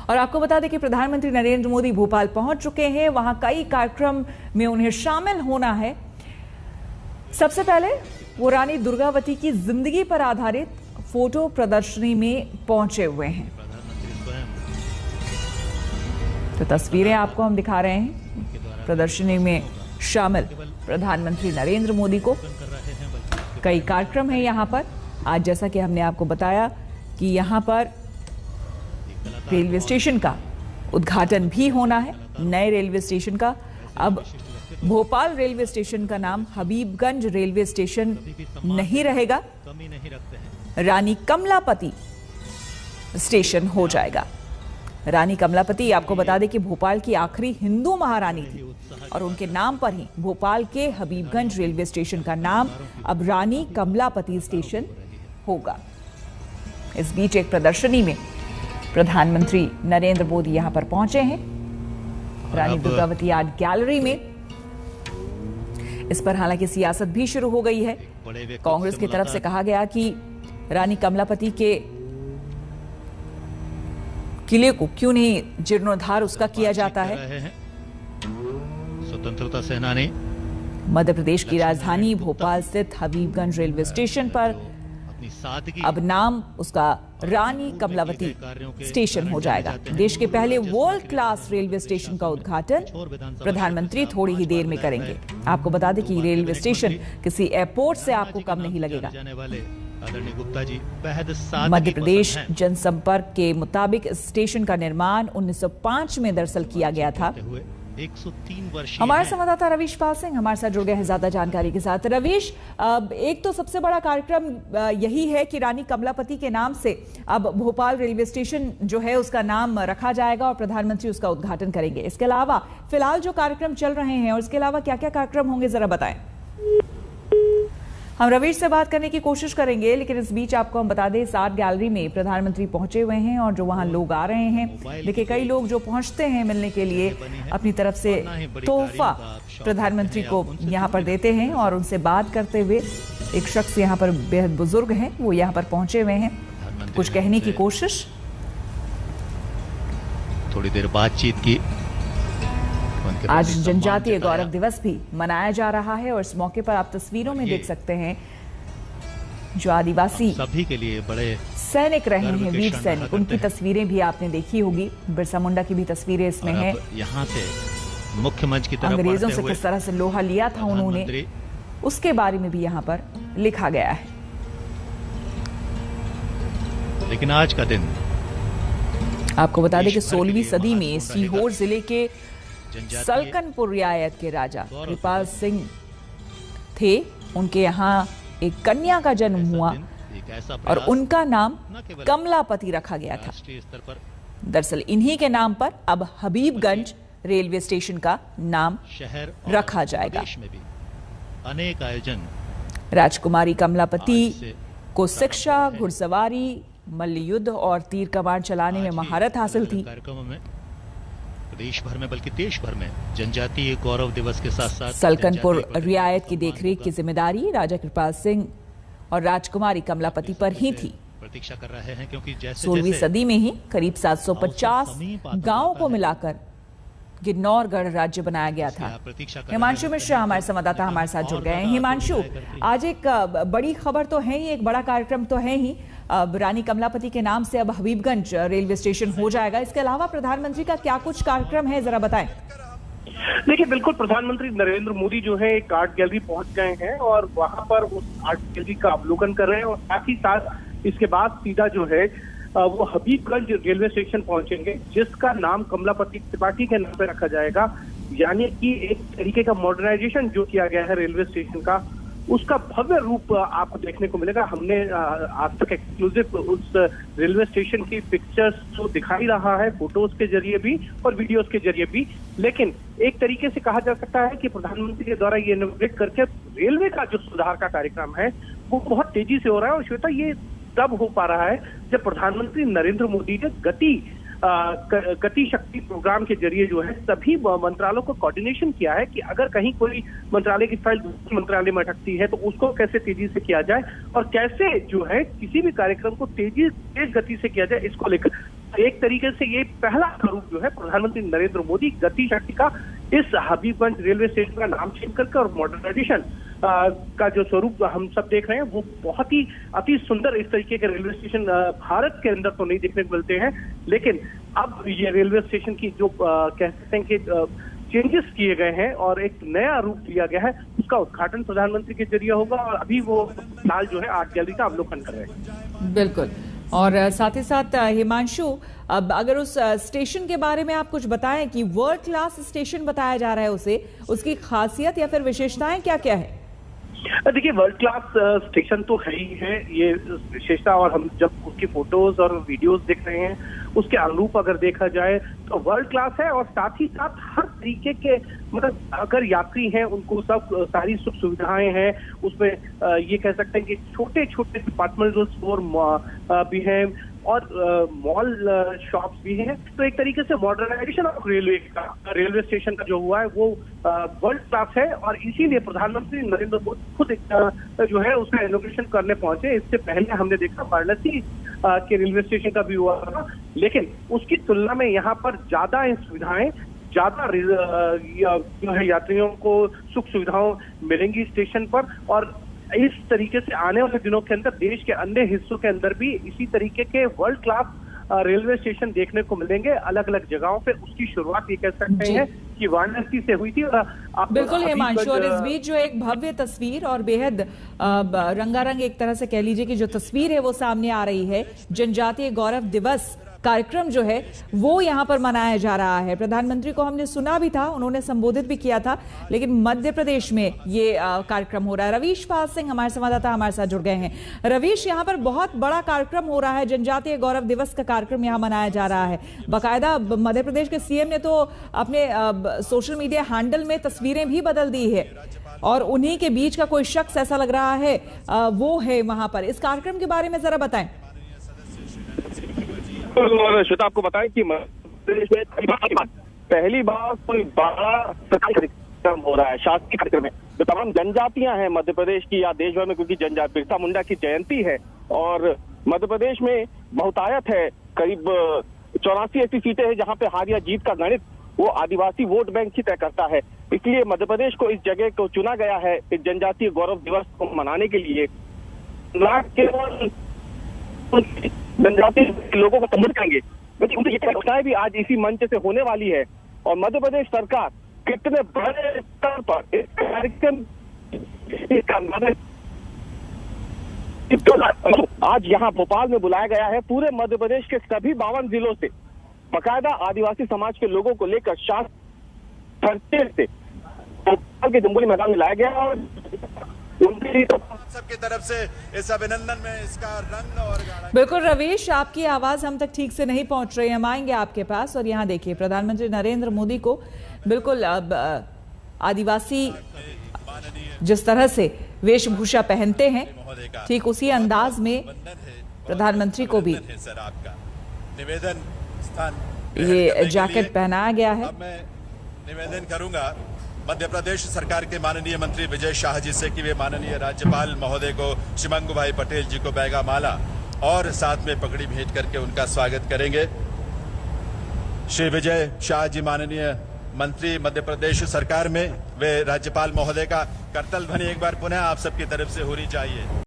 और आपको बता दें कि प्रधानमंत्री नरेंद्र मोदी भोपाल पहुंच चुके हैं। वहां कई कार्यक्रम में उन्हें शामिल होना है। सबसे पहले वो रानी दुर्गावती की जिंदगी पर आधारित फोटो प्रदर्शनी में पहुंचे हुए हैं। तो तस्वीरें आपको हम दिखा रहे हैं प्रदर्शनी में शामिल प्रधानमंत्री नरेंद्र मोदी को। कई कार्यक्रम है यहाँ पर। आज जैसा कि हमने आपको बताया कि यहाँ पर रेलवे स्टेशन का उद्घाटन भी होना है, नए रेलवे स्टेशन का। अब भोपाल रेलवे स्टेशन का नाम हबीबगंज रेलवे स्टेशन नहीं रहेगा, रानी कमलापति स्टेशन हो जाएगा। रानी कमलापति, आपको बता दें कि भोपाल की आखिरी हिंदू महारानी थी और उनके नाम पर ही भोपाल के हबीबगंज रेलवे स्टेशन का नाम अब रानी कमलापति स्टेशन होगा। इस बीच एक प्रदर्शनी में प्रधानमंत्री नरेंद्र मोदी यहां पर पहुंचे हैं, रानी दुर्गावती आर्ट गैलरी में। इस पर हालांकि सियासत भी शुरू हो गई है। कांग्रेस की तरफ से कहा गया कि रानी कमलापति के किले को क्यों नहीं जीर्णोद्धार उसका किया जाता है। स्वतंत्रता सेनानी मध्य प्रदेश की राजधानी भोपाल स्थित हबीबगंज रेलवे स्टेशन पर अब नाम उसका रानी कमलावती स्टेशन हो जाएगा। देश के पहले वर्ल्ड क्लास रेलवे स्टेशन का उद्घाटन प्रधानमंत्री थोड़ी ही देर में करेंगे। आपको बता दें कि रेलवे स्टेशन किसी एयरपोर्ट से आपको कम नहीं लगेगा। मध्य प्रदेश जनसंपर्क के मुताबिक इस स्टेशन का निर्माण 1905 में दरअसल किया गया था। 103 वर्ष। हमारे संवाददाता रवीश पाल सिंह हमारे साथ जुड़ गए हैं ज्यादा जानकारी के साथ। रवीश, एक तो सबसे बड़ा कार्यक्रम यही है कि रानी कमलापति के नाम से अब भोपाल रेलवे स्टेशन जो है उसका नाम रखा जाएगा और प्रधानमंत्री उसका उद्घाटन करेंगे। इसके अलावा फिलहाल जो कार्यक्रम चल रहे हैं और इसके अलावा क्या क्या कार्यक्रम होंगे, जरा बताएं। हम रवीश से बात करने की कोशिश करेंगे, लेकिन इस बीच आपको हम बता दें इस आर्ट गैलरी में प्रधानमंत्री पहुंचे हुए हैं और जो वहां लोग आ रहे हैं, देखिए कई लोग जो पहुंचते हैं मिलने के लिए अपनी तरफ से तोहफा प्रधानमंत्री को यहां पर देते हैं और उनसे बात करते हुए एक शख्स यहां पर बेहद बुजुर्ग हैं, वो यहां पर पहुंचे हुए हैं, कुछ कहने की कोशिश। थोड़ी देर बातचीत की। आज जनजातीय गौरव दिवस भी मनाया जा रहा है और इस मौके पर आप तस्वीरों में देख सकते हैं जो आदिवासी सभी के लिए बड़े सैनिक रहे हैं, वीर सैनिक, उनकी तस्वीरें भी आपने देखी होगी। बिरसा मुंडा की भी तस्वीरें इसमें हैं। यहाँ से मुख्य मंच की तरफ अंग्रेजों से किस तरह से लोहा लिया था उन्होंने, उसके बारे में भी यहाँ पर लिखा गया है। लेकिन आज का दिन आपको बता दें कि 16वीं सदी में सीहोर जिले के सलकनपुर रियायत के राजा कृपाल सिंह थे। उनके यहाँ एक कन्या का जन्म हुआ और उनका नाम कमलापति रखा गया था। दरअसल इन्हीं के नाम पर अब हबीबगंज रेलवे स्टेशन का नाम रखा जाएगा। अनेक आयोजन राजकुमारी कमलापति को शिक्षा, घुड़सवारी, मल्लयुद्ध और तीर कमान चलाने में महारत हासिल थी। देश भर में बल्कि देश भर में जनजातीय गौरव दिवस के साथ साथ सलकनपुर रियायत की देखरेख की जिम्मेदारी राजा कृपाल सिंह और राजकुमारी कमलापति पर ही थी। प्रतीक्षा कर रहे हैं क्योंकि 16वीं सदी में ही करीब 750 गांवों को मिलाकर गिन्नौरगढ़ राज्य बनाया गया था। हिमांशु मिश्रा हमारे संवाददाता हमारे साथ जुड़ गए हैं। हिमांशु, आज एक बड़ी खबर तो है ही, एक बड़ा कार्यक्रम तो है ही, रानी कमलापति के नाम से अब हबीबगंज रेलवे स्टेशन हो जाएगा। इसके अलावा प्रधानमंत्री का क्या कुछ कार्यक्रम है, जरा बताएं। देखिए, बिल्कुल प्रधानमंत्री नरेंद्र मोदी जो है एक आर्ट गैलरी पहुंच गए हैं और वहां पर उस आर्ट गैलरी का अवलोकन कर रहे हैं और साथ ही साथ इसके बाद सीधा जो है वो हबीबगंज रेलवे स्टेशन पहुंचेंगे, जिसका नाम कमलापति त्रिपाठी के नाम पे रखा जाएगा। यानी कि एक तरीके का मॉडर्नाइजेशन जो किया गया है रेलवे स्टेशन का, उसका भव्य रूप आपको देखने को मिलेगा। हमने आज तक एक्सक्लूसिव उस रेलवे स्टेशन की पिक्चर्स जो दिखाई रहा है, फोटोज के जरिए भी और वीडियोज के जरिए भी, लेकिन एक तरीके से कहा जा सकता है कि प्रधानमंत्री के द्वारा ये इनोग्रेट करके रेलवे का जो सुधार का कार्यक्रम है वो बहुत तेजी से हो रहा है। और श्वेता, ये तब हो पा रहा है जब प्रधानमंत्री नरेंद्र मोदी ने गति शक्ति प्रोग्राम के जरिए जो है सभी मंत्रालयों को कोऑर्डिनेशन किया है कि अगर कहीं कोई मंत्रालय की फाइल दूसरे मंत्रालय में अटकती है तो उसको कैसे तेजी से किया जाए और कैसे जो है किसी भी कार्यक्रम को तेज गति से किया जाए, इसको लेकर एक तरीके से ये पहला स्वरूप जो है प्रधानमंत्री नरेंद्र मोदी गति शक्ति का इस हबीबगंज रेलवे स्टेशन का नाम चेंज करके और मॉडर्नाइजेशन का जो स्वरूप हम सब देख रहे हैं वो बहुत ही अति सुंदर इस तरीके के रेलवे स्टेशन भारत के अंदर तो नहीं देखने को मिलते हैं, लेकिन अब ये रेलवे स्टेशन की जो कह सकते हैं कि चेंजेस किए गए हैं और एक नया रूप दिया गया है, उसका उद्घाटन प्रधानमंत्री के जरिए होगा और अभी वो फिलहाल जो है आर्ट गैलरी का अवलोकन कर रहे हैं। बिल्कुल, और साथ ही साथ हिमांशु, अब अगर उस स्टेशन के बारे में आप कुछ बताएं कि वर्ल्ड क्लास स्टेशन बताया जा रहा है उसे, उसकी खासियत या फिर विशेषताएं क्या क्या है? देखिए, वर्ल्ड क्लास स्टेशन तो है ही है ये विशेषता, और हम जब उसकी फोटोज और वीडियोस देख रहे हैं उसके अनुरूप अगर देखा जाए तो वर्ल्ड क्लास है। और साथ ही साथ हर तरीके के मतलब अगर यात्री हैं उनको सब सारी सुख सुविधाएं हैं उसमें, ये कह सकते हैं कि छोटे छोटे डिपार्टमेंटल स्टोर भी हैं और मॉल शॉप्स भी हैं। तो एक तरीके से मॉडर्नाइजेशन ऑफ रेलवे स्टेशन का जो हुआ है वो वर्ल्ड क्लास है और इसीलिए प्रधानमंत्री नरेंद्र मोदी खुद जो है उसका इनॉग्रेशन करने पहुंचे। इससे पहले हमने देखा वाराणसी के रेलवे स्टेशन का भी हुआ था, लेकिन उसकी तुलना में यहाँ पर ज्यादा सुविधाएं, ज्यादा जो है यात्रियों को सुख सुविधाओं मिलेंगी स्टेशन पर। और इस तरीके से आने वाले दिनों के अंदर देश के अन्य हिस्सों के अंदर भी इसी तरीके के वर्ल्ड क्लास रेलवे स्टेशन देखने को मिलेंगे अलग अलग जगहों पे। उसकी शुरुआत ये कह सकते हैं कि वाराणसी से हुई थी। और बिल्कुल हिमांशु, और इस बीच जो एक भव्य तस्वीर और बेहद रंगारंग एक तरह से कह लीजिए कि जो तस्वीर है वो सामने आ रही है, जनजातीय गौरव दिवस कार्यक्रम जो है वो यहां पर मनाया जा रहा है। प्रधानमंत्री को हमने सुना भी था, उन्होंने संबोधित भी किया था, लेकिन मध्य प्रदेश में ये कार्यक्रम हो रहा है। रवीश पाल सिंह हमारे संवाददाता हमारे साथ जुड़ गए हैं। रवीश, यहाँ पर बहुत बड़ा कार्यक्रम हो रहा है, जनजातीय गौरव दिवस का कार्यक्रम यहाँ मनाया जा रहा है। बाकायदा मध्य प्रदेश के सीएम ने तो अपने सोशल मीडिया हैंडल में तस्वीरें भी बदल दी है और उन्हीं के बीच का कोई शख्स ऐसा लग रहा है वो है वहां पर। इस कार्यक्रम के बारे में जरा बताएं। और श्वेता, आपको बताएं कि मध्य प्रदेश में पहली बार कोई बड़ा सरकारी कार्यक्रम हो रहा है, शासकीय कार्यक्रम है। जो तमाम जनजातियां हैं मध्य प्रदेश की या देश भर में, क्योंकि बिरसा मुंडा की जयंती है और मध्य प्रदेश में बहुतायत है, करीब 84 ऐसी सीटें हैं जहां पे हार या जीत का गणित वो आदिवासी वोट बैंक ही तय करता है। इसलिए मध्य प्रदेश को इस जगह को चुना गया है इस जनजातीय गौरव दिवस को मनाने के लिए। न केवल जनजातीय लोगों को संबोधित करेंगे, लेकिन उनसे ये घटनाएं भी आज इसी मंच से होने वाली है। और मध्य प्रदेश सरकार कितने बड़े स्तर पर इस कार्यक्रम आज यहाँ भोपाल में बुलाया गया है। पूरे मध्य प्रदेश के सभी 52 जिलों से बाकायदा आदिवासी समाज के लोगों को लेकर खर्चे से भोपाल के जम्बूरी मैदान में लाया गया और सबकी तरफ से इस अभिनंदन में इसका रंग और बिल्कुल रवीश, आपकी आवाज हम तक ठीक से नहीं पहुंच रही, हम आएंगे आपके पास। और यहाँ देखिए, प्रधानमंत्री नरेंद्र मोदी को बिल्कुल आदिवासी जिस तरह से वेशभूषा पहनते हैं ठीक उसी अंदाज में प्रधानमंत्री को भी निवेदन स्थान ये जैकेट पहनाया गया है। अब मैं निवेदन करूंगा मध्य प्रदेश सरकार के माननीय मंत्री विजय शाह जी से कि वे माननीय राज्यपाल महोदय को शिमंगू भाई पटेल जी को बैगा माला और साथ में पगड़ी भेंट करके उनका स्वागत करेंगे। श्री विजय शाह जी माननीय मंत्री मध्य प्रदेश सरकार में, वे राज्यपाल महोदय का करतल ध्वनि एक बार पुनः आप सबकी तरफ से होनी चाहिए।